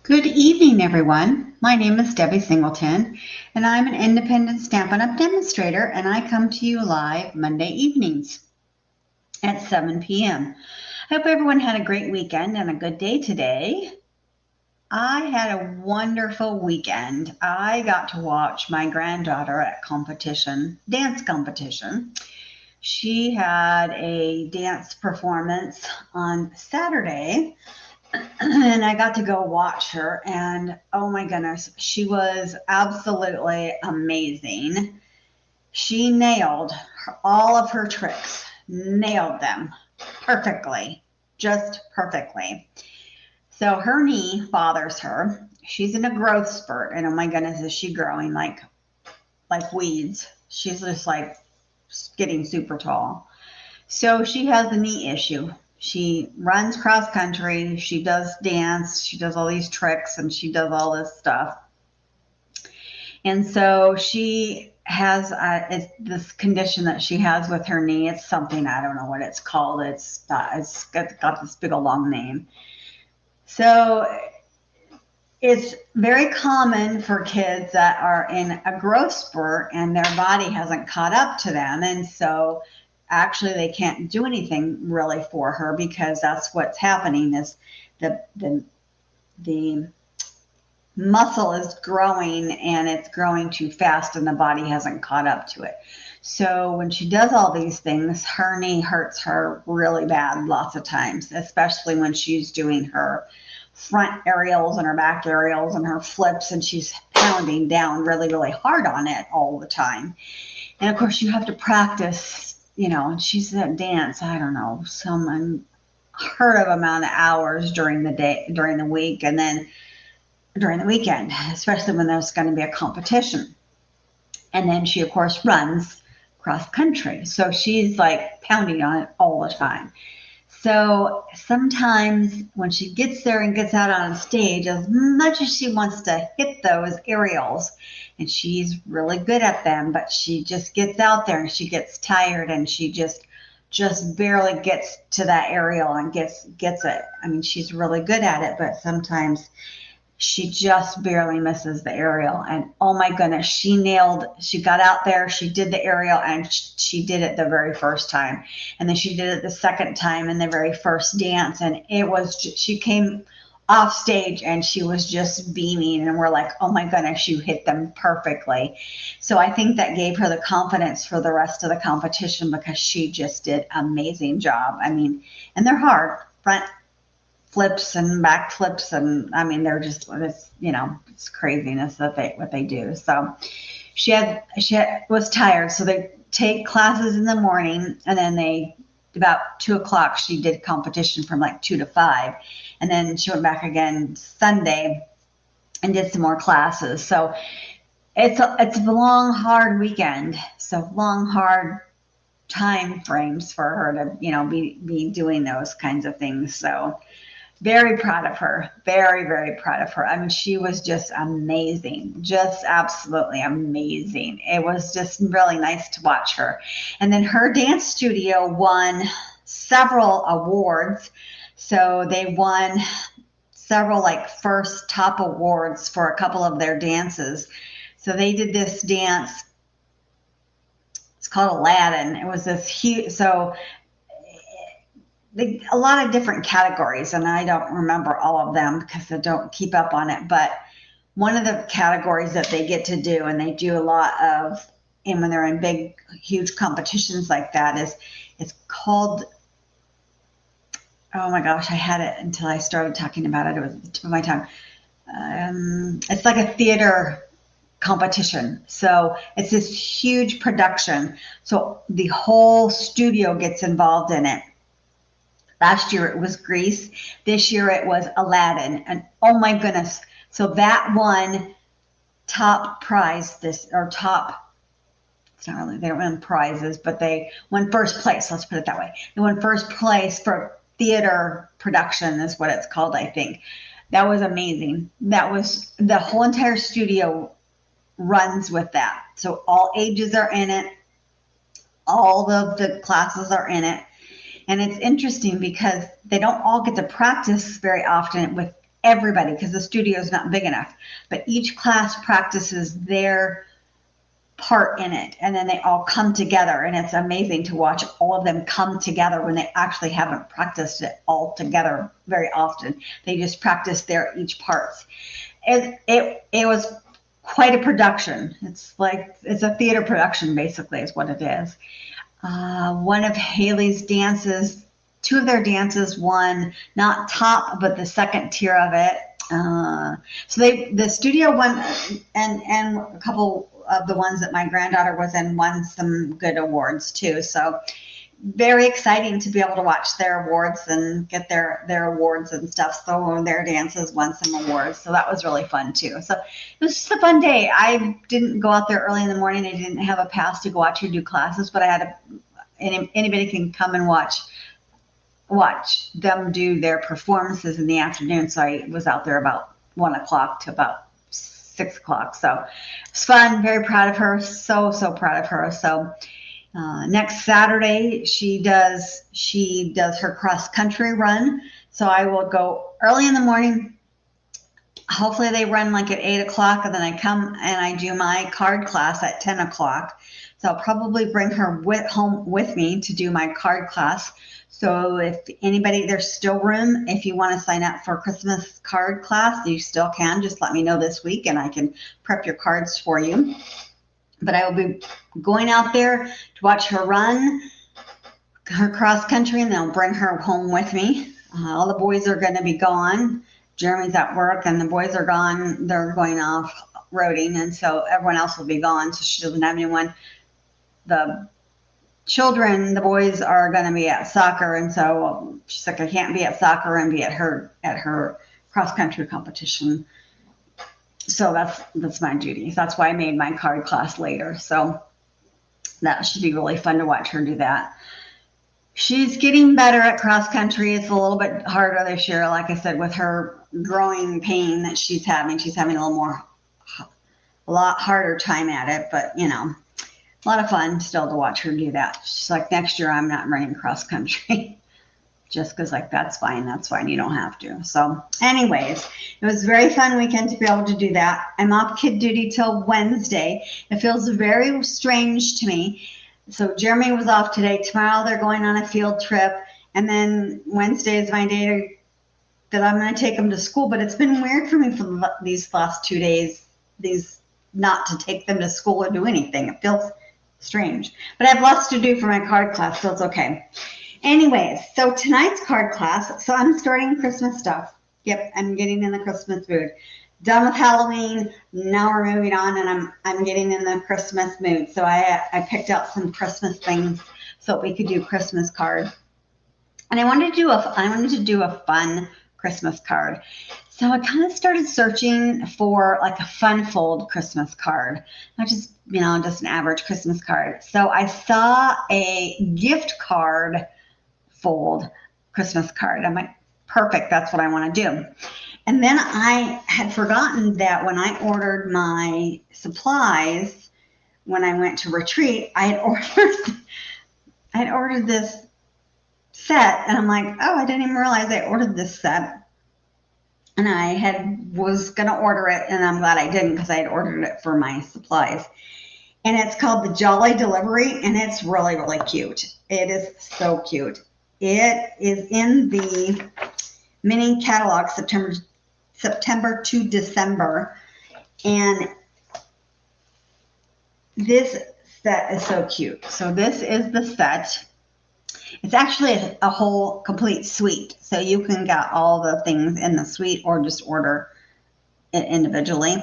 Good evening, everyone. My name is Debbie Singleton, and I'm an independent Stampin' Up! Demonstrator, and I come to you live Monday evenings at 7 p.m. I hope everyone had a great weekend and a good day today. I had a wonderful weekend. I got to watch my granddaughter at dance competition. She had a dance performance on Saturday, and I got to go watch her, and oh my goodness, she was absolutely amazing. She nailed all of her tricks, nailed them perfectly, just perfectly. So her knee bothers her. She's in a growth spurt, and oh my goodness, is she growing like weeds. She's just like getting super tall. So she has a knee issue. She runs cross country, she does dance, she does all these tricks, and she does all this stuff. And so she has this condition that she has with her knee. It's something, I don't know what it's called. It's got this big old long name. So it's very common for kids that are in a growth spurt and their body hasn't caught up to them. And so actually they can't do anything really for her because that's what's happening is the muscle is growing and it's growing too fast and the body hasn't caught up to it. So when she does all these things, her knee hurts her really bad lots of times, especially when she's doing her front aerials and her back aerials and her flips, and she's pounding down really, really hard on it all the time. And of course you have to practice, and she's at dance, I don't know, some unheard of amount of hours during the day, during the week, and then during the weekend, especially when there's going to be a competition. And then she, of course, runs cross country. So she's like pounding on it all the time. So sometimes when she gets there and gets out on stage, as much as she wants to hit those aerials, and she's really good at them, but she just gets out there and she gets tired and she just barely gets to that aerial and gets it. I mean, she's really good at it, but sometimes she just barely misses the aerial. And oh my goodness, she got out there, she did the aerial, and she did it the very first time. And then she did it the second time in the very first dance. And she came off stage and she was just beaming. And we're like, oh my goodness, you hit them perfectly. So I think that gave her the confidence for the rest of the competition because she just did an amazing job. I memean, and they're hard. Front flips and back flips, and I mean they're just it's craziness that what they do. So she was tired, so they take classes in the morning, and then about 2:00 she did competition from like 2 to 5, and then she went back again Sunday and did some more classes. So it's a long, hard weekend, so long, hard time frames for her to be doing those kinds of things. So very proud of her. Very, very proud of her. I mean, she was just amazing. Just absolutely amazing. It was just really nice to watch her. And then her dance studio won several awards. So they won several first top awards for a couple of their dances. So they did this dance. It's called Aladdin. It was this huge, a lot of different categories, and I don't remember all of them because I don't keep up on it. But one of the categories that they get to do, and they do a lot of, and when they're in big, huge competitions like that, it's called, oh my gosh, I had it until I started talking about it. It was at the tip of my tongue. It's like a theater competition. So it's this huge production. So the whole studio gets involved in it. Last year it was Greece. This year it was Aladdin. And oh my goodness. So that won top prize it's not really, they don't win prizes, but they won first place. Let's put it that way. They won first place for theater production is what it's called, I think. That was amazing. That was the whole entire studio runs with that. So all ages are in it. All of the classes are in it. And it's interesting because they don't all get to practice very often with everybody because the studio is not big enough, but each class practices their part in it, and then they all come together, and it's amazing to watch all of them come together when they actually haven't practiced it all together very often. They just practice their each parts. It was quite a production. It's a theater production, basically, is what it is. One of Haley's dances, two of their dances won not top, but the second tier of it. So the studio won, and a couple of the ones that my granddaughter was in won some good awards too. So very exciting to be able to watch their awards and get their awards and stuff. So their dances won some awards. So that was really fun too. So it was just a fun day. I didn't go out there early in the morning. I didn't have a pass to go out to do classes, but I had anybody can come and watch them do their performances in the afternoon. So I was out there about 1 o'clock to about 6 o'clock. So it's fun. Very proud of her. So proud of her. So next Saturday she does her cross country run. So I will go early in the morning. Hopefully they run like at 8 o'clock, and then I come and I do my card class at 10 o'clock. So I'll probably bring her home with me to do my card class. So if anybody, there's still room. If you want to sign up for Christmas card class, you still can. Just let me know this week and I can prep your cards for you. But I will be going out there to watch her run her cross country, and then I'll bring her home with me. All the boys are going to be gone. Jeremy's at work and the boys are gone. They're going off roading, and so everyone else will be gone. So she doesn't have anyone. The children, the boys are going to be at soccer, and so she's like, I can't be at soccer and be at her cross country competition. So that's my duty. That's why I made my card class later. So that should be really fun to watch her do that. She's getting better at cross country. It's a little bit harder this year, like I said, with her growing pain that she's having. She's having a lot harder time at it, but a lot of fun still to watch her do that. She's like, next year I'm not running cross country. Just because, that's fine. You don't have to. So anyways, it was a very fun weekend to be able to do that. I'm off kid duty till Wednesday. It feels very strange to me. So Jeremy was off today. Tomorrow they're going on a field trip. And then Wednesday is my day that I'm going to take them to school. But it's been weird for me for these last 2 days, not to take them to school or do anything. It feels strange. But I have lots to do for my card class, so it's okay. Anyways, so tonight's card class, so I'm starting Christmas stuff. Yep, I'm getting in the Christmas mood. Done with Halloween, now we're moving on, and I'm getting in the Christmas mood. So I picked out some Christmas things so we could do Christmas cards. And I wanted to do a fun Christmas card. So I kind of started searching for like a fun fold Christmas card, not just an average Christmas card. So I saw a gift card fold Christmas card. I'm like, perfect, that's what I want to do. And then I had forgotten that when I ordered my supplies, when I went to retreat, I had ordered this set, and I'm like, oh, I didn't even realize I ordered this set. And I was going to order it, and I'm glad I didn't because I had ordered it for my supplies. And it's called the Jolly Delivery, and it's really, really cute. It is so cute. It is in the mini catalog September to December. And this set is so cute. So this is the set. It's actually a whole complete suite. So you can get all the things in the suite or just order it individually.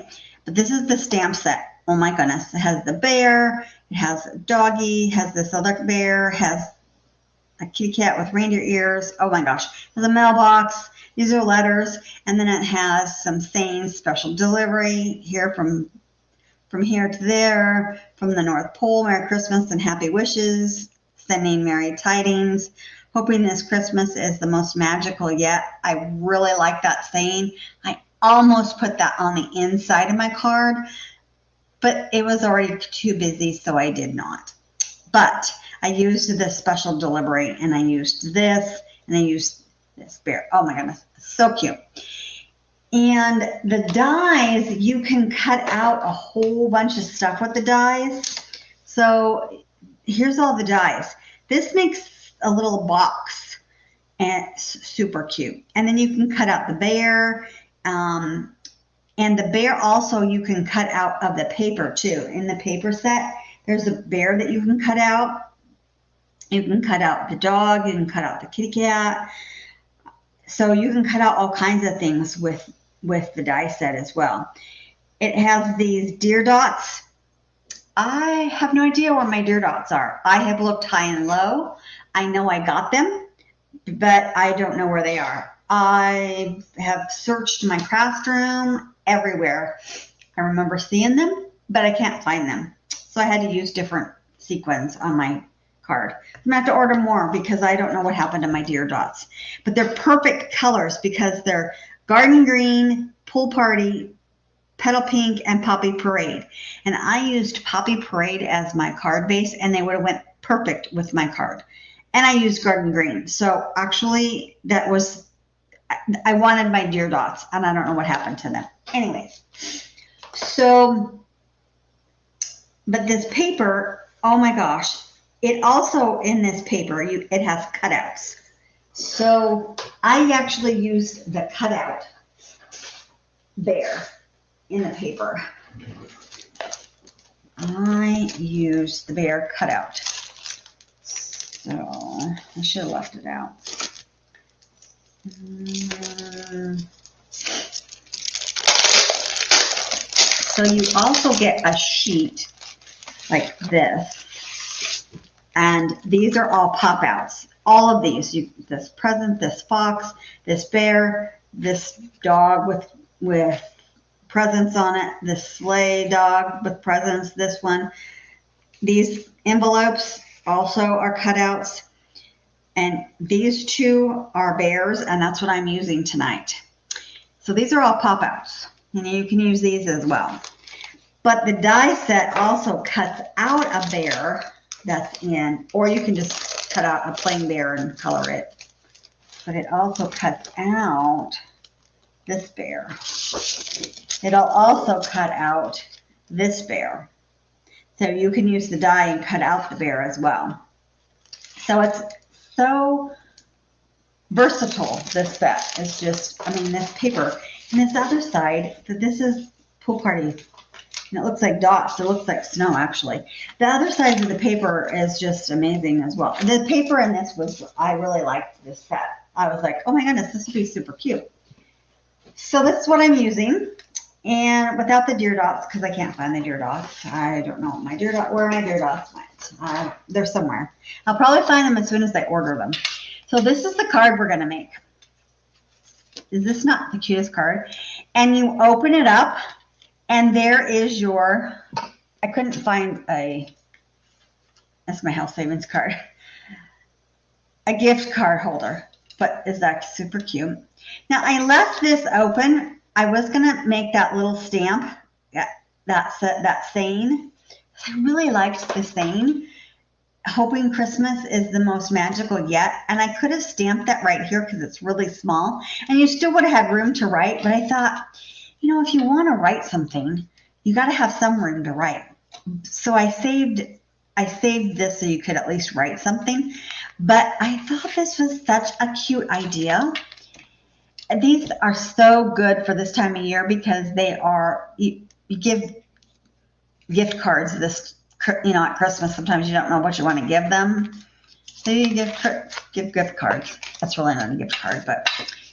But this is the stamp set. Oh my goodness. It has the bear. It has a doggy. Has this other bear. Has a kitty cat with reindeer ears. Oh my gosh. There's a mailbox. These are letters. And then it has some sayings, special delivery here from here to there, from the North Pole, Merry Christmas and Happy Wishes, sending merry tidings, hoping this Christmas is the most magical yet. I really like that saying. I almost put that on the inside of my card, but it was already too busy, so I did not. But I used this special delivery, and I used this, and I used this bear. Oh my goodness, so cute. And the dies, you can cut out a whole bunch of stuff with the dies. So here's all the dies. This makes a little box, and it's super cute. And then you can cut out the bear. And the bear also you can cut out of the paper too. In the paper set, there's a bear that you can cut out. You can cut out the dog. You can cut out the kitty cat. So you can cut out all kinds of things with the die set as well. It has these deer dots. I have no idea where my deer dots are. I have looked high and low. I know I got them, but I don't know where they are. I have searched my craft room everywhere. I remember seeing them, but I can't find them. So I had to use different sequins on my card. I'm gonna have to order more because I don't know what happened to my deer dots. But they're perfect colors because they're garden green, pool party, petal pink, and poppy parade. And I used poppy parade as my card base, and they would have went perfect with my card. And I used garden green. So actually that was, I wanted my deer dots, and I don't know what happened to them. Anyways, so, but this paper, oh my gosh, it also, in this paper, it has cutouts. So I actually used the cutout bear in the paper. I used the bear cutout. So I should have left it out. So you also get a sheet like this. And these are all pop outs. All of these, this present, this fox, this bear, this dog with presents on it, this sleigh dog with presents, this one. These envelopes also are cutouts. And these two are bears, and that's what I'm using tonight. So these are all pop outs. And you can use these as well. But the die set also cuts out a bear that's in, or you can just cut out a plain bear and color it. But it also cuts out this bear. It'll also cut out this bear. So you can use the die and cut out the bear as well. So it's so versatile, this set. It's just, I mean, this paper. And this other side, so this is pool party. And it looks like dots. It looks like snow, actually. The other side of the paper is just amazing as well. The paper in this was, I really liked this set. I was like, oh my goodness, this would be super cute. So this is what I'm using. And without the deer dots, because I can't find the deer dots. I don't know where my deer dots went. They're somewhere. I'll probably find them as soon as I order them. So this is the card we're going to make. Is this not the cutest card? And you open it up, and there is your, I couldn't find that's my health savings card, a gift card holder. But is that super cute? Now I left this open. I was gonna make that little stamp, that saying. I really liked the saying, hoping Christmas is the most magical yet. And I could have stamped that right here because it's really small, and you still would have had room to write. But I thought, you know, if you want to write something, you got to have some room to write. So I saved this so you could at least write something. But I thought this was such a cute idea. These are so good for this time of year because they are, you give gift cards this, you know, at Christmas. Sometimes you don't know what you want to give them. So you give gift cards. That's really not a gift card, but,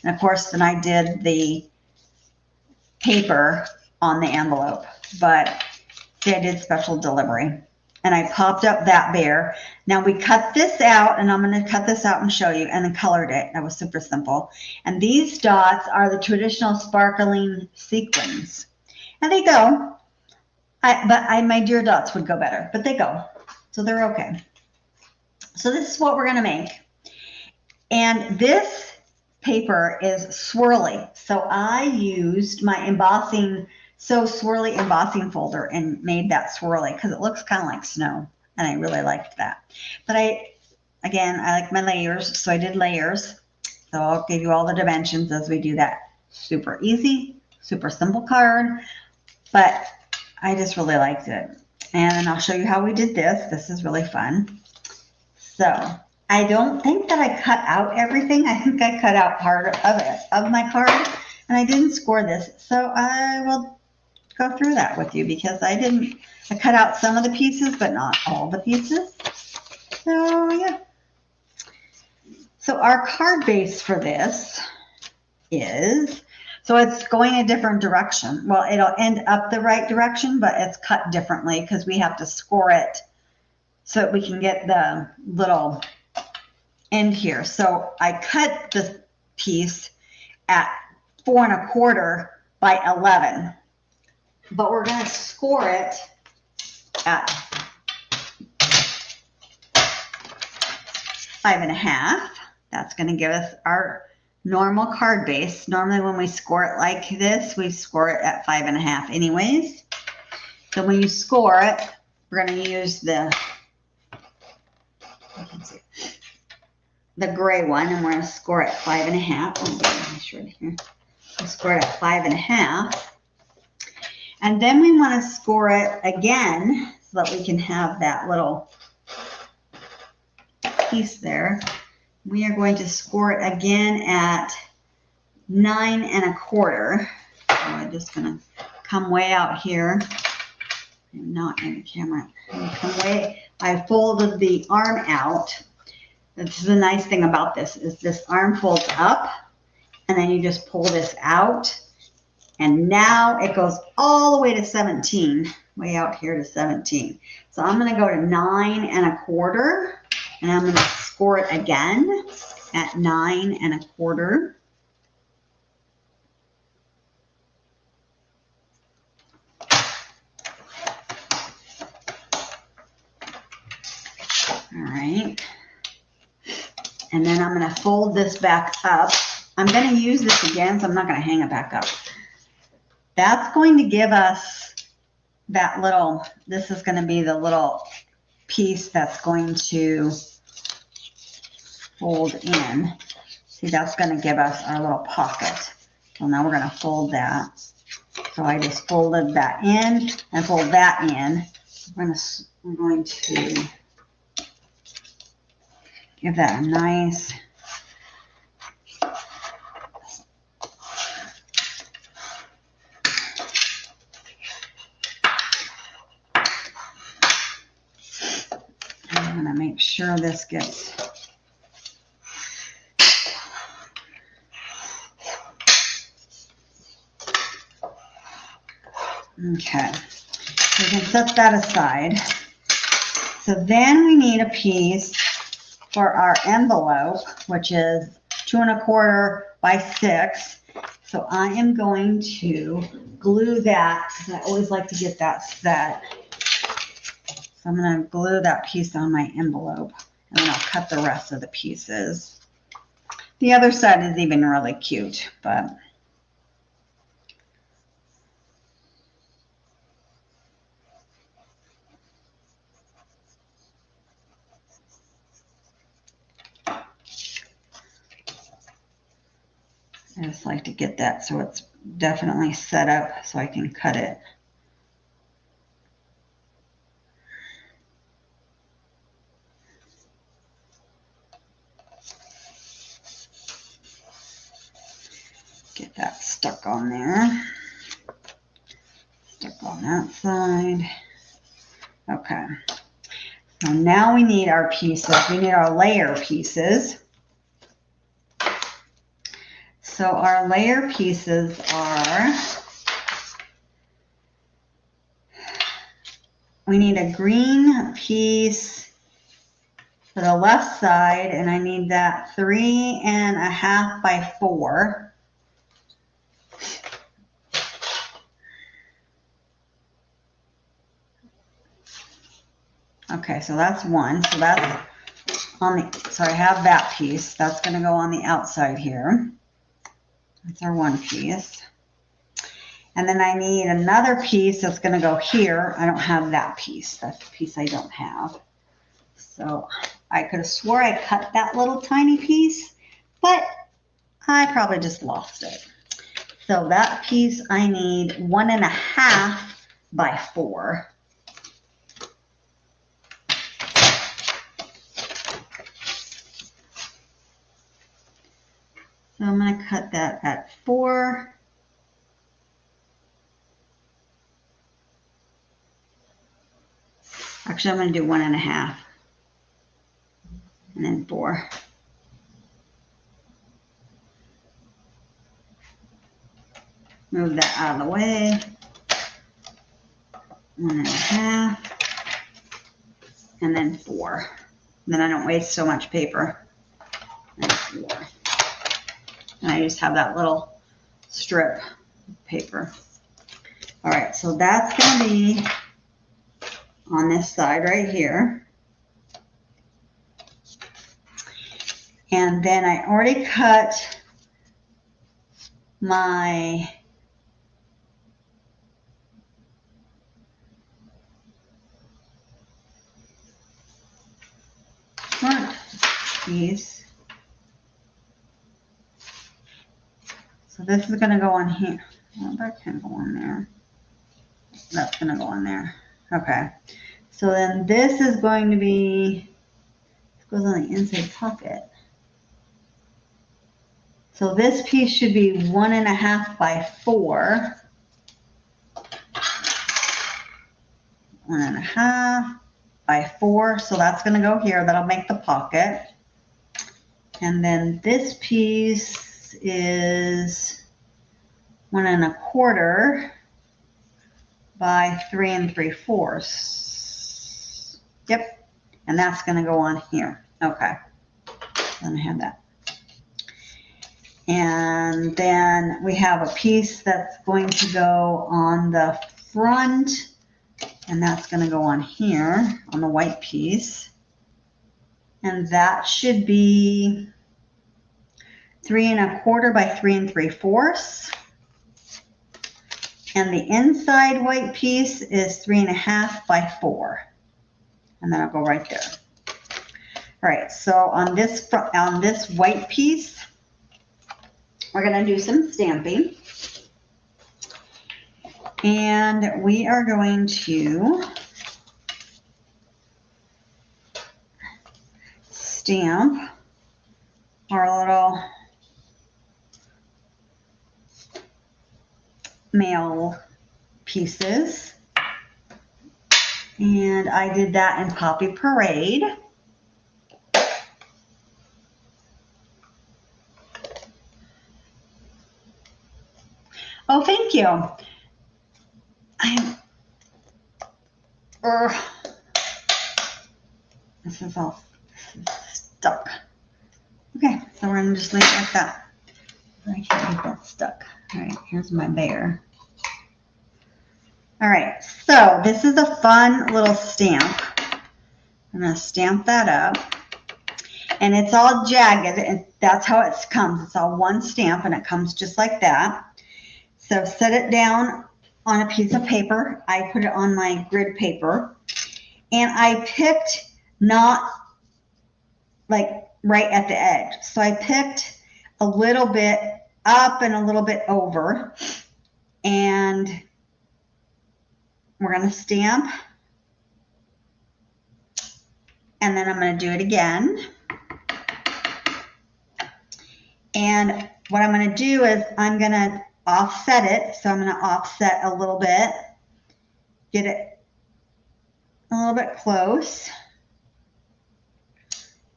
and of course, then I did the paper on the envelope, but I did special delivery. And I popped up that bear. Now we cut this out, and I'm going to cut this out and show you, and then colored it. That was super simple. And these dots are the traditional sparkling sequins. And they go. My deer dots would go better, but they go. So they're okay. So this is what we're going to make. And this paper is swirly. So I used my swirly embossing folder and made that swirly because it looks kind of like snow, and I really liked that. But I like my layers, so I did layers. So I'll give you all the dimensions as we do that. Super easy, super simple card, but I just really liked it. And I'll show you how we did this. This is really fun. So I don't think that I cut out everything. I think I cut out part of it, of my card, and I didn't score this. So I will go through that with you because I cut out some of the pieces, but not all the pieces. So yeah. So our card base for this is, so it's going a different direction. Well, it'll end up the right direction, but it's cut differently because we have to score it so that we can get the little end here. So I cut this piece at 4 1/4 by 11, but we're going to score it at 5 1/2. That's going to give us our normal card base. Normally when we score it like this, we score it at 5 1/2 anyways. So when you score it, we're going to use the gray one, and we're going to score it 5 1/2. We'll score it at 5 1/2. And then we want to score it again so that we can have that little piece there. We are going to score it again at 9 1/4. So I'm just going to come way out here. I'm not in the camera. I folded the arm out. This is the nice thing about this is this arm folds up, and then you just pull this out, and now it goes all the way to 17, way out here to 17. So I'm going to go to 9 1/4, and I'm going to score it again at 9 1/4. All right. And then I'm going to fold this back up. I'm going to use this again, so I'm not going to hang it back up. That's going to give us that little, this is going to be the little piece that's going to fold in. See, that's going to give us our little pocket. So now we're going to fold that. So I just folded that in and fold that in. I'm going to give that a nice I'm going to make sure this gets okay. So we can set that aside. So then we need a piece for our envelope, which is 2 1/4 by 6. So I am going to glue that, because I always like to get that set. So I'm going to glue that piece on my envelope, and then I'll cut the rest of the pieces. The other side is even really cute, but I just like to get that so it's definitely set up so I can cut it. Get that stuck on there. Stuck on that side. Okay. So now we need our pieces. We need our layer pieces. So our layer pieces are, we need a green piece for the left side, and I need that 3 1/2 by 4. Okay, so that's one. So that's on the, so I have that piece. That's going to go on the outside here. That's our one piece. And then I need another piece that's going to go here. I don't have that piece. That's the piece I don't have. So I could have swore I cut that little tiny piece, but I probably just lost it. So that piece I need 1.5 by 4. So I'm going to cut that at 4. Actually, I'm going to do 1.5 and then 4. Move that out of the way. 1.5 and then 4. And then I don't waste so much paper. And 4. And I just have that little strip of paper. All right, so that's going to be on this side right here. And then I already cut my front piece. So this is going to go on here. Well, that can go on there. That's going to go on there. Okay. So then this is going to be, it goes on the inside pocket. So this piece should be 1.5 by 4. 1.5 by 4. So that's going to go here. That'll make the pocket. And then this piece is 1.25 by 3 3/4. Yep. And that's going to go on here. Okay. Then I have that. And then we have a piece that's going to go on the front, and that's going to go on here on the white piece. And that should be 3.25 by 3 3/4. And the inside white piece is 3.5 by 4. And then I'll go right there. All right, so on this white piece, we're going to do some stamping. And we are going to stamp our little male pieces. And I did that in Poppy Parade. Oh, thank you. This is stuck. Okay, so we're going to just leave it like that. I can't get that stuck. All right, here's my bear. All right, so this is a fun little stamp. I'm going to stamp that up. And it's all jagged, and that's how it comes. It's all one stamp, and it comes just like that. So set it down on a piece of paper. I put it on my grid paper. And I picked not like right at the edge. So I picked a little bit up and a little bit over. And we're going to stamp. And then I'm going to do it again. And what I'm going to do is I'm going to offset it. So I'm going to offset a little bit, get it a little bit close,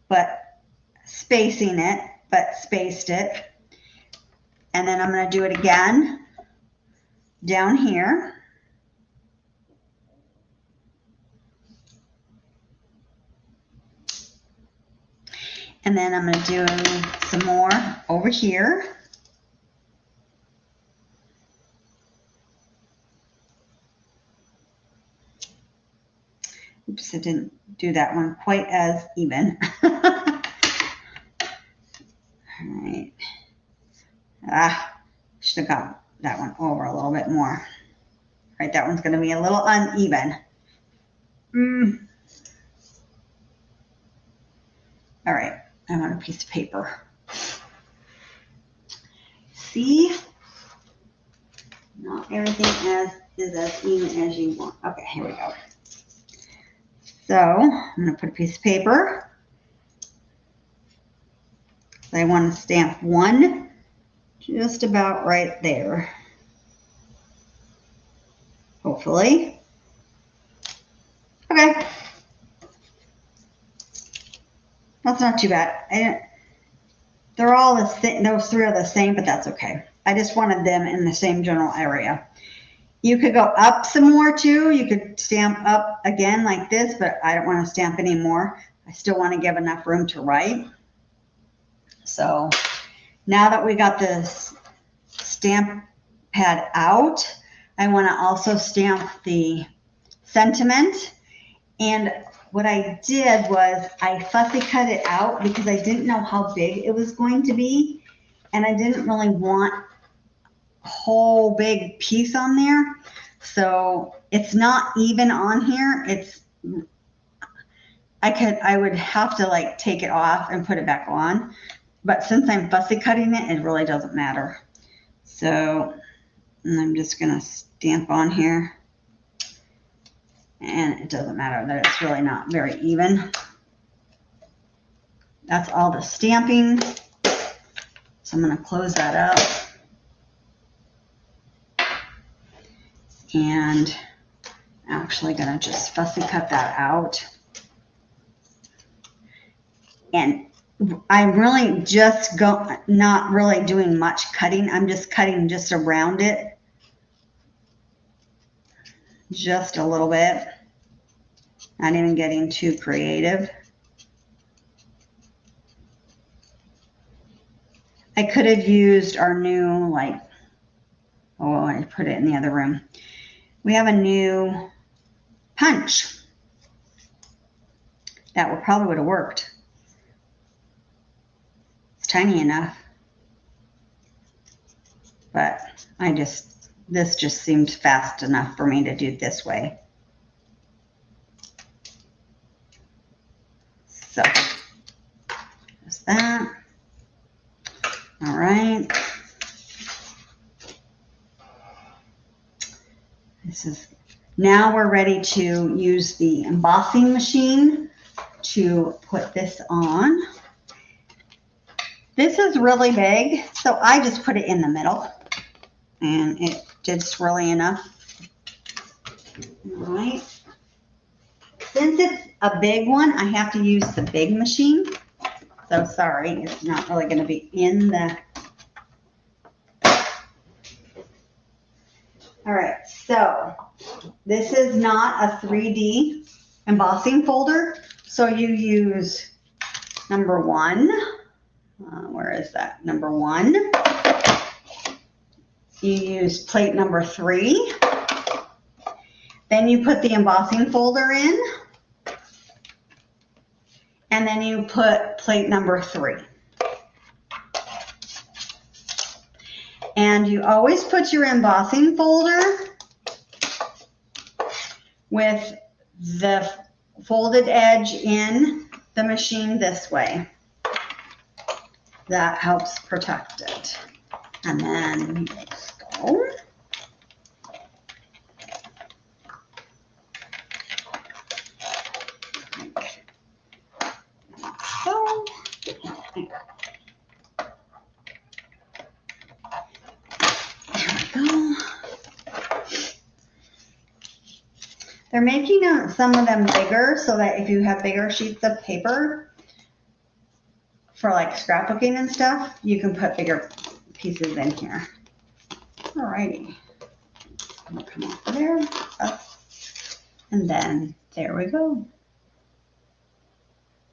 but spacing it, but spaced it. And then I'm going to do it again down here. And then I'm going to do some more over here. Oops, I didn't do that one quite as even. All right. Should have got that one over a little bit more. All right, that one's going to be a little uneven. All right, I'm on a piece of paper. See? everything is as even as you want. Okay, here we go. So I'm going to put a piece of paper. I want to stamp one just about right there. Hopefully. Okay. That's not too bad. They're all the same. Those three are the same, but that's okay. I just wanted them in the same general area. You could go up some more too. You could stamp up again like this, but I don't want to stamp anymore. I still want to give enough room to write. So now that we got this stamp pad out, I want to also stamp the sentiment. And what I did was I fussy cut it out because I didn't know how big it was going to be. And I didn't really want a whole big piece on there. So it's not even on here. I would have to like take it off and put it back on. But since I'm fussy cutting it, it really doesn't matter. So I'm just going to stamp on here. And it doesn't matter that it's really not very even. That's all the stamping. So I'm going to close that up. And I'm actually going to just fussy cut that out. And I'm really just not really doing much cutting. I'm just cutting just around it. Just a little bit. Not even getting too creative. I could have used our new, I put it in the other room. We have a new punch. That probably would have worked. It's tiny enough. But this just seemed fast enough for me to do this way. So, just that. All right. Now we're ready to use the embossing machine to put this on. This is really big, so I just put it in the middle, and it did swirly enough. All right. Since it's a big one, I have to use the big machine. So sorry, it's not really going to be in the... All right, so this is not a 3D embossing folder. So you use number 1. Where is that? Number 1. You use plate number 3. Then you put the embossing folder in. And then you put plate number 3. And you always put your embossing folder with the folded edge in the machine this way. That helps protect it. And then let's go. They're making some of them bigger so that if you have bigger sheets of paper for like scrapbooking and stuff, you can put bigger pieces in here. Alrighty. I'm gonna come off of there. Up. And then there we go.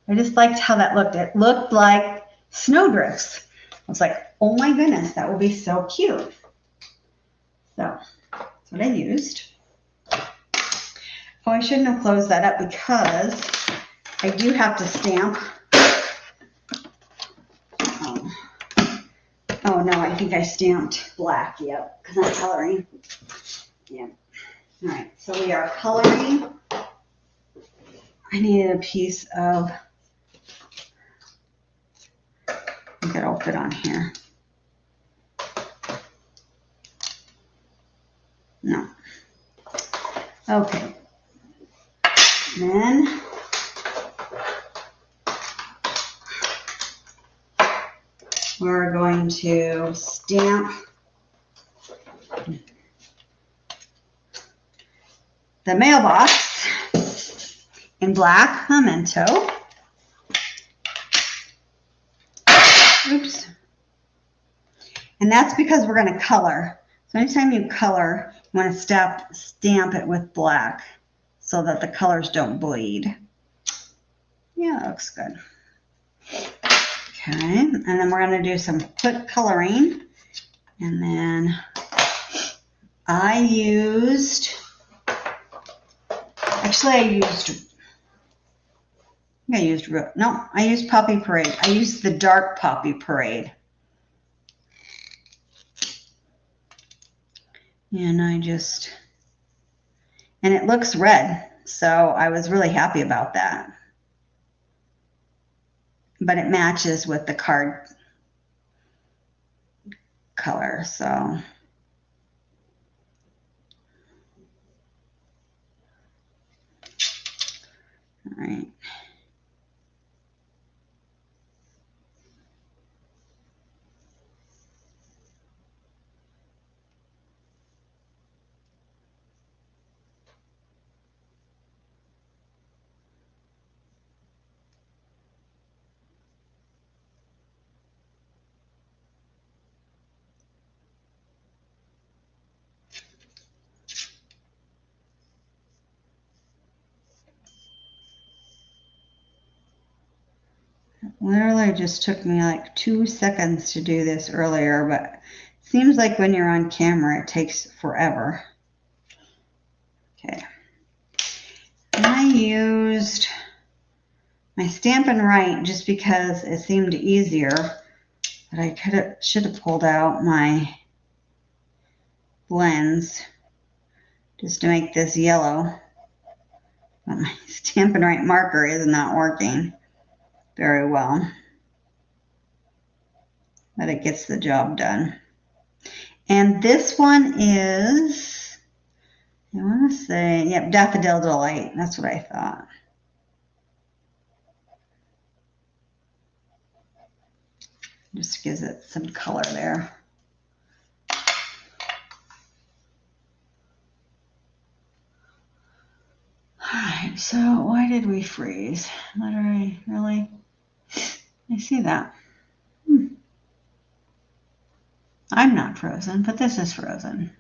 I just liked how that looked. It looked like snowdrifts. I was like, oh my goodness, that would be so cute. So that's what I used. Oh, I shouldn't have closed that up because I do have to stamp. Oh no, I think I stamped black, yep, because I'm coloring. Yeah. All right, so we are coloring. I needed a piece of, I think it'll fit on here. No. Okay. Then we're going to stamp the mailbox in black memento. Oops. And that's because we're going to color. So anytime you color, you want to stamp it with black so that the colors don't bleed. Yeah, that looks good. Okay, and then we're going to do some quick coloring. And then I used Poppy Parade. I used the dark Poppy Parade. And and it looks red. So I was really happy about that. But it matches with the card color, so. All right. Literally just took me like 2 seconds to do this earlier, but it seems like when you're on camera, it takes forever. Okay. And I used my Stampin' Write just because it seemed easier, but I should have pulled out my blends just to make this yellow. But my Stampin' Write marker is not working very well, but it gets the job done. And this one is, I want to say, yep, Daffodil Delight. That's what I thought. Just gives it some color there. All right, so why did we freeze? Literally, really? I see that. I'm not frozen, but this is frozen.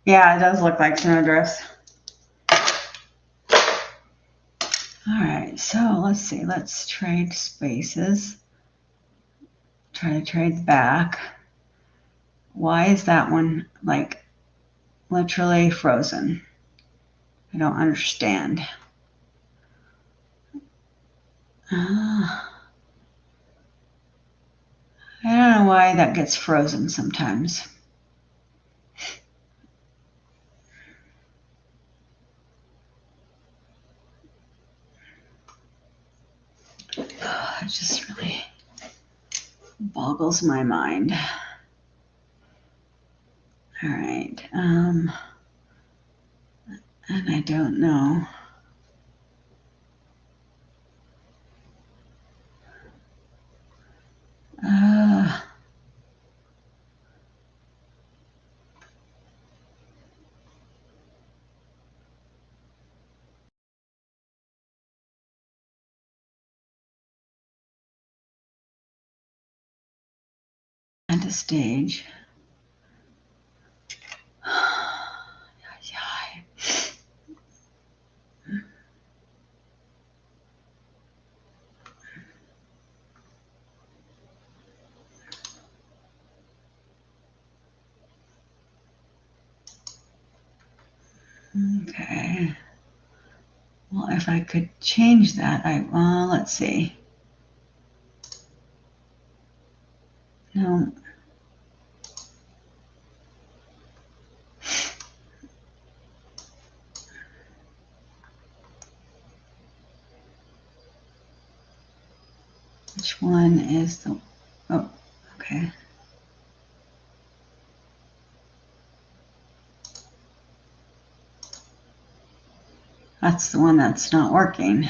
Yeah, it does look like snowdrifts. All right, so let's see. Let's trade spaces. Try to trade back. Why is that one like literally frozen? I don't understand. I don't know why that gets frozen sometimes. It just really boggles my mind. All right. And I don't know. And a stage. Okay. Well, if I could change that, let's see. No. Which one is the, oh, okay. That's the one that's not working.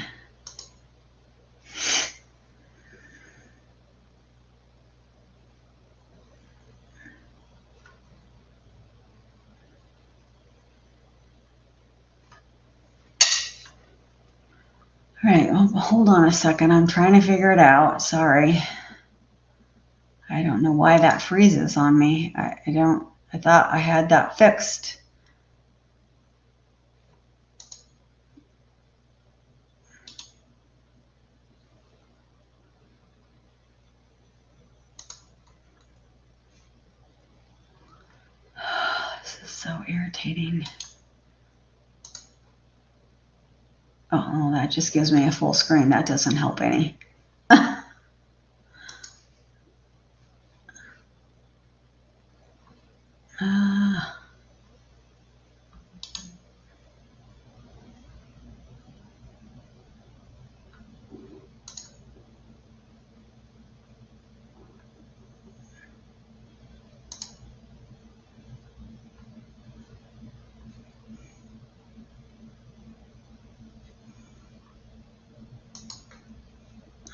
All right, well, hold on a second. I'm trying to figure it out. Sorry. I don't know why that freezes on me. I thought I had that fixed. This is so irritating. Oh, that just gives me a full screen. That doesn't help any.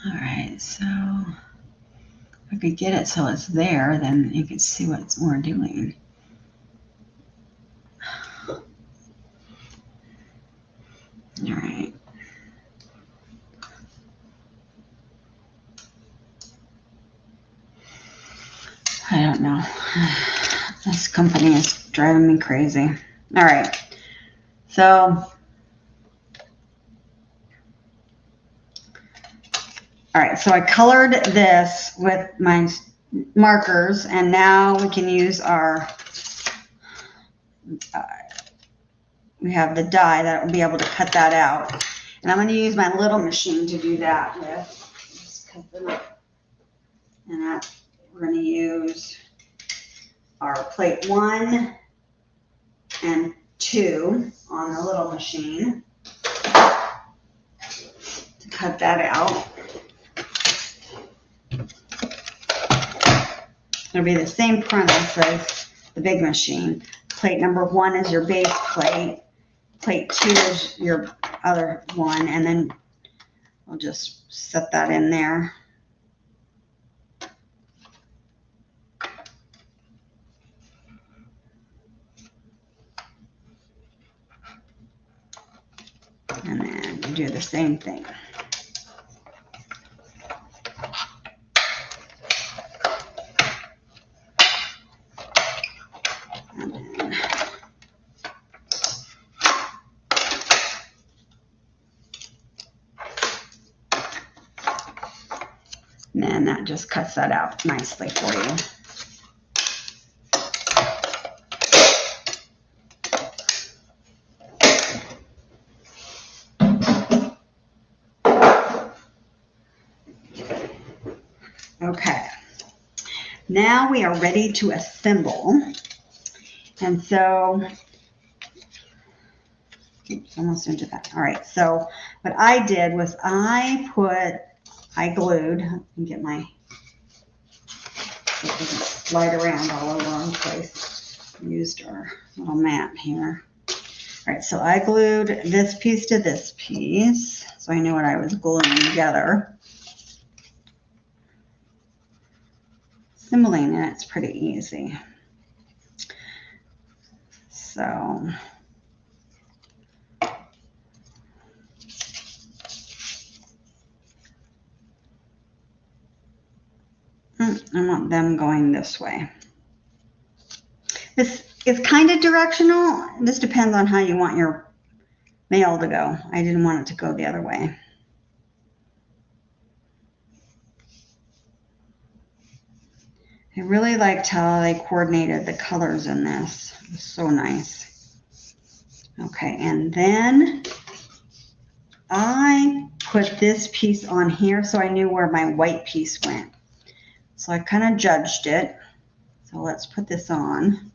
All right, so if I could get it so it's there, then you can see what we're doing. All right. I don't know. This company is driving me crazy. All right. So, all right. So I colored this with my markers, and now we can use our, we have the die that will be able to cut that out. And I'm going to use my little machine to do that with. Just cut them up. And that, we're going to use our plate 1 and 2 on the little machine to cut that out. It'll be the same premise as the big machine. Plate number 1 is your base plate. Plate 2 is your other one, and then I'll just set that in there. And then you do the same thing. And then that just cuts that out nicely for you. Okay, now we are ready to assemble. And so, oops, almost into that. All right, so what I did was I glued, let me get my, so it doesn't slide around all over the place. Used our little mat here. All right, so I glued this piece to this piece, so I knew what I was gluing together. Assembling it's pretty easy. So I want them going this way. This is kind of directional. This depends on how you want your mail to go. I didn't want it to go the other way. I really liked how they coordinated the colors in this. It was so nice. Okay, and then I put this piece on here so I knew where my white piece went. So I kind of judged it. So let's put this on.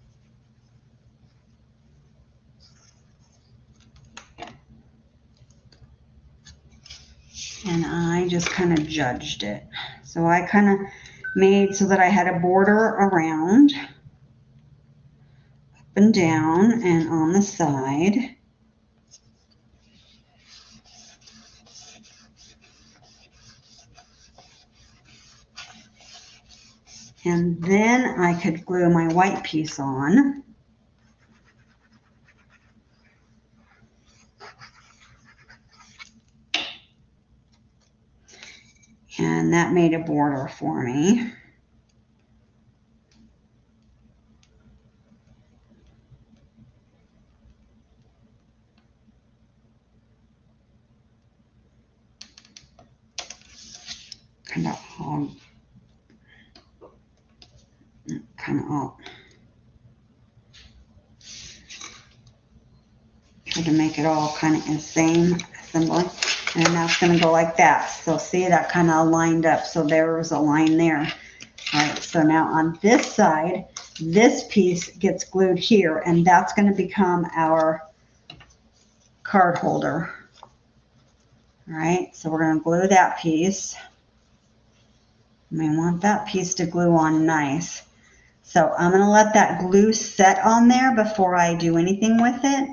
And I just kind of judged it. So I kind of made so that I had a border around, up and down, and on the side. And then I could glue my white piece on. And that made a border for me. Kind of all. Try to make it all kind of the same assembly. And that's going to go like that. So see, that kind of lined up. So there was a line there. All right, so now on this side, this piece gets glued here, and that's going to become our card holder. All right, so we're going to glue that piece. We want that piece to glue on nice. So I'm going to let that glue set on there before I do anything with it.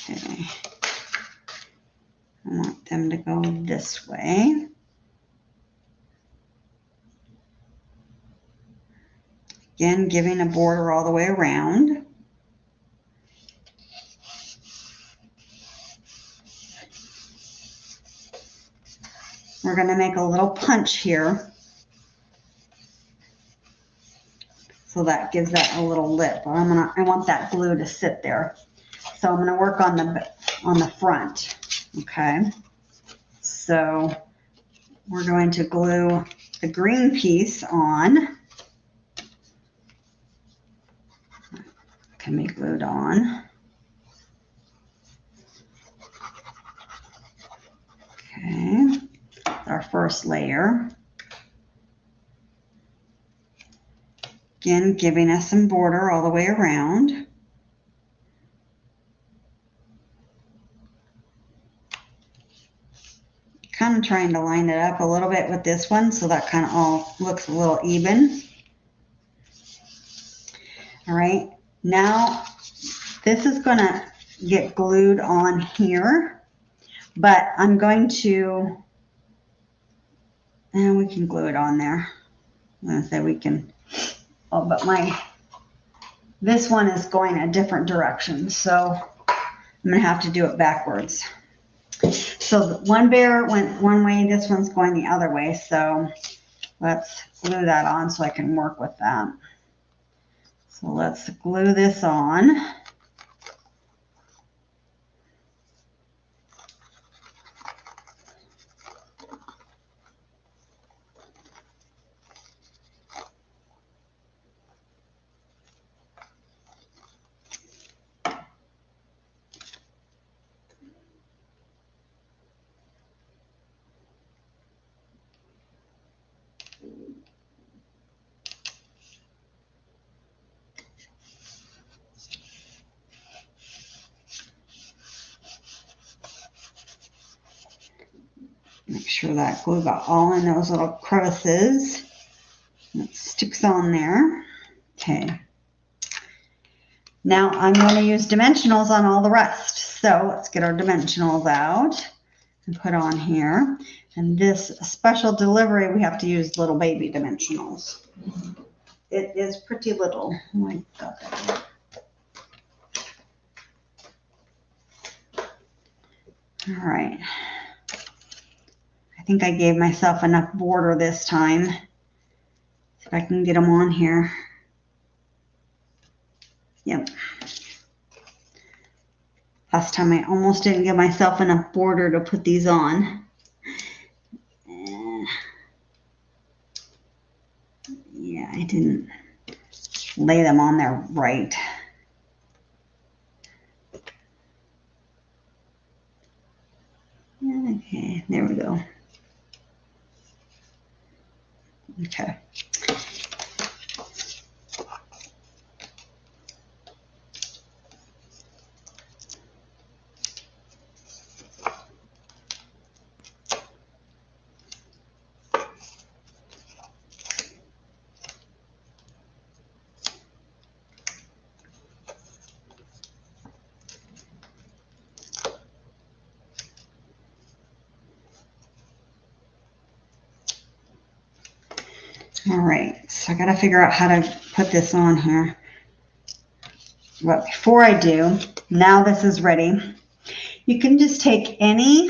Okay. I want them to go this way. Again, giving a border all the way around. We're going to make a little punch here. So that gives that a little lip. I want that glue to sit there. So I'm going to work on the front. Okay. So we're going to glue the green piece on. Can be glued on. Okay. Our first layer. Again, giving us some border all the way around. Kind of trying to line it up a little bit with this one so that kind of all looks a little even. All right, now this is going to get glued on here, but I'm going to, and we can glue it on there. I'm going to say we can, oh, but this one is going a different direction, so I'm going to have to do it backwards. So one bear went one way, this one's going the other way, so let's glue that on so I can work with that. So let's glue this on. Make sure that glue got all in those little crevices. It sticks on there. Okay. Now I'm going to use dimensionals on all the rest. So let's get our dimensionals out and put on here. And this special delivery, we have to use little baby dimensionals. It is pretty little. Oh, I got that. All right. I think I gave myself enough border this time. See if I can get them on here. Yep. Last time I almost didn't give myself enough border to put these on. Yeah, I didn't lay them on there right. Okay, there we go. Okay. All right, so I got to figure out how to put this on here. But before I do, now this is ready. You can just take any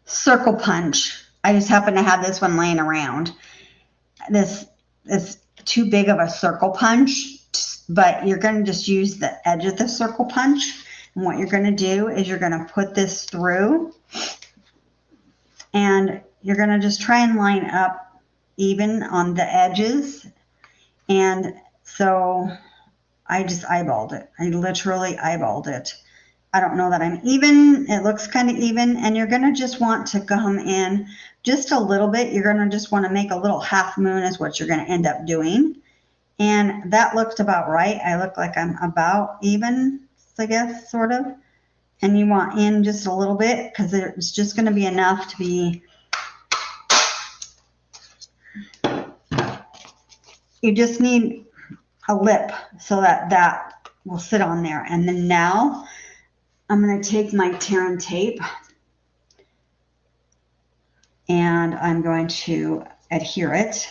circle punch. I just happen to have this one laying around. This is too big of a circle punch, but you're going to just use the edge of the circle punch. And what you're going to do is you're going to put this through, and you're going to just try and line up even on the edges. And so I just eyeballed it. I literally eyeballed it. I don't know that I'm even. It looks kind of even. And you're going to just want to come in just a little bit. You're going to just want to make a little half moon is what you're going to end up doing. And that looked about right. I look like I'm about even, I guess, sort of. And you want in just a little bit because it's just going to be enough to be. You just need a lip so that that will sit on there. And then now I'm going to take my tear and tape and I'm going to adhere it.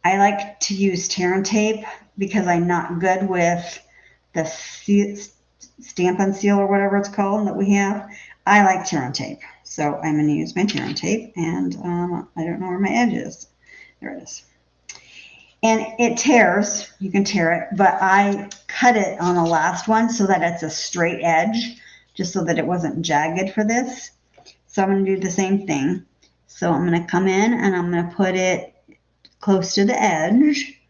I like to use tear and tape because I'm not good with the stamp and seal or whatever it's called that we have. I like tear and tape. So I'm going to use my tear and tape, and I don't know where my edge is. There it is. And it tears. You can tear it, but I cut it on the last one so that it's a straight edge, just so that it wasn't jagged for this. So I'm going to do the same thing. So I'm going to come in and I'm going to put it close to the edge,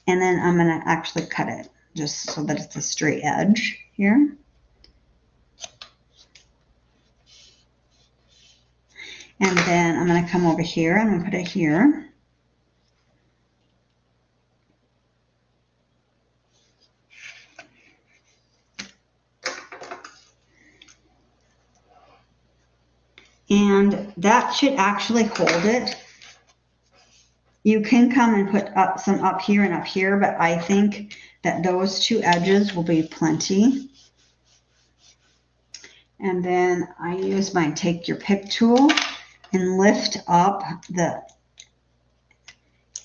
and then I'm going to actually cut it just so that it's a straight edge here. And then I'm going to come over here. I'm going to put it here. And that should actually hold it. You can come and put up some up here and up here, but I think that those two edges will be plenty. And then I use my take your pick tool and lift up the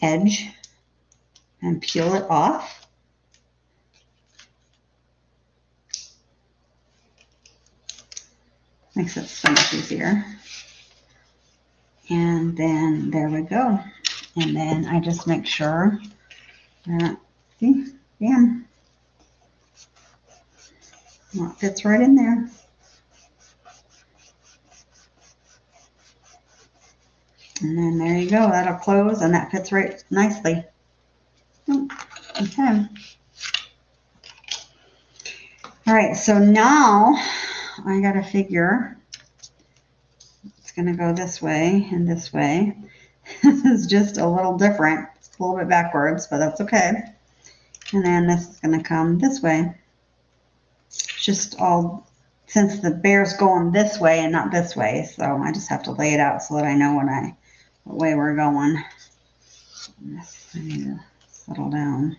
edge and peel it off. Makes it so much easier. And then there we go. And then I just make sure that, see, bam, well, it fits right in there. And then there you go, that'll close and that fits right nicely. Okay. All right, so now I got to figure it's going to go this way and this way. This is just a little different. It's a little bit backwards, but that's okay. And then this is going to come this way. It's just all, since the bear's going this way and not this way, so I just have to lay it out so that I know what way we're going. I need to settle down.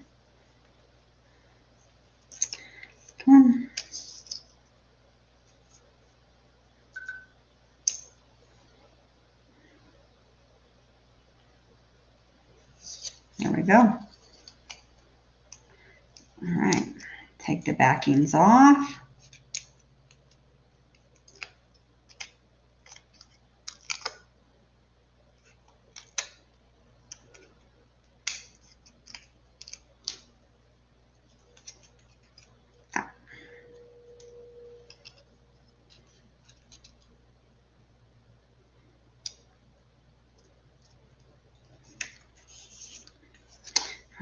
Come on. There we go. All right, take the backings off.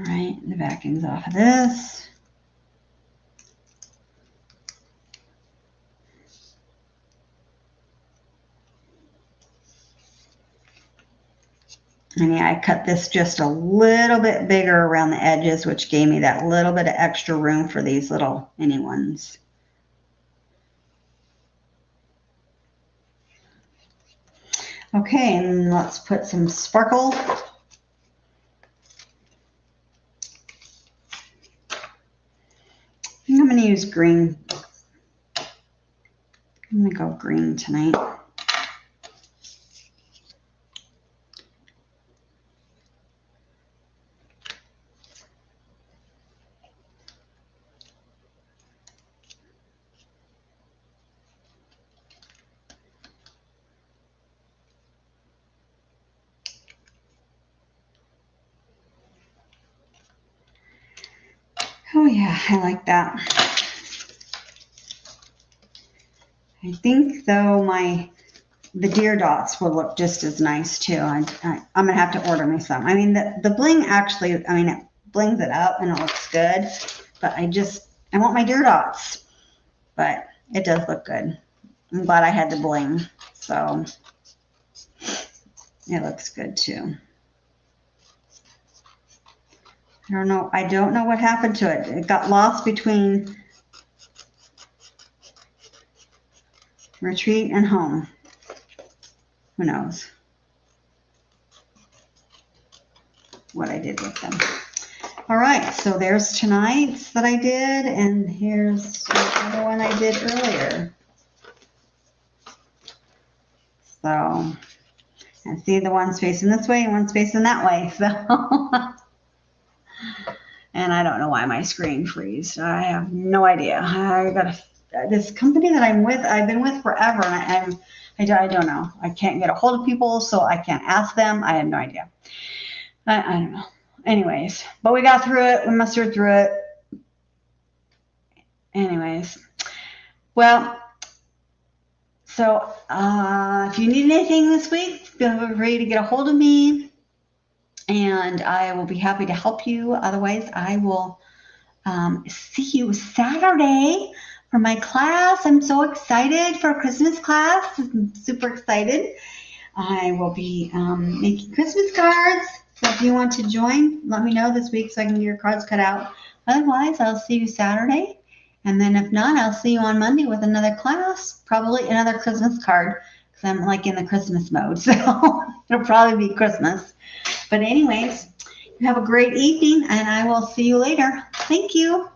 All right, the backing's off of this. And yeah, I cut this just a little bit bigger around the edges, which gave me that little bit of extra room for these little mini ones. Okay, and let's put some sparkle. I'm going to use green. I'm going to go green tonight. Oh yeah, I like that. I think though the deer dots will look just as nice too. I'm gonna have to order me some. I mean the bling actually, I mean it blings it up and it looks good, but I want my deer dots. But it does look good. I'm glad I had the bling, so it looks good too. I don't know what happened to it. It got lost between retreat and home. Who knows what I did with them. All right, so there's tonight's that I did, and here's the other one I did earlier. So, and see the one's facing this way and one's facing that way. So, and I don't know why my screen freezed. I have no idea. I got this company that I've been with forever, and I don't know. I can't get a hold of people, so I can't ask them. I have no idea. I don't know. Anyways, but we got through it. We mustered through it. Anyways, well, so if you need anything this week, feel free to get a hold of me, and I will be happy to help you. Otherwise, I will see you Saturday for my class. I'm so excited for Christmas class. I'm super excited. I will be making Christmas cards. So if you want to join, let me know this week so I can get your cards cut out. Otherwise, I'll see you Saturday. And then if not, I'll see you on Monday with another class, probably another Christmas card, because I'm like in the Christmas mode. So it'll probably be Christmas. But anyways, you have a great evening, and I will see you later. Thank you.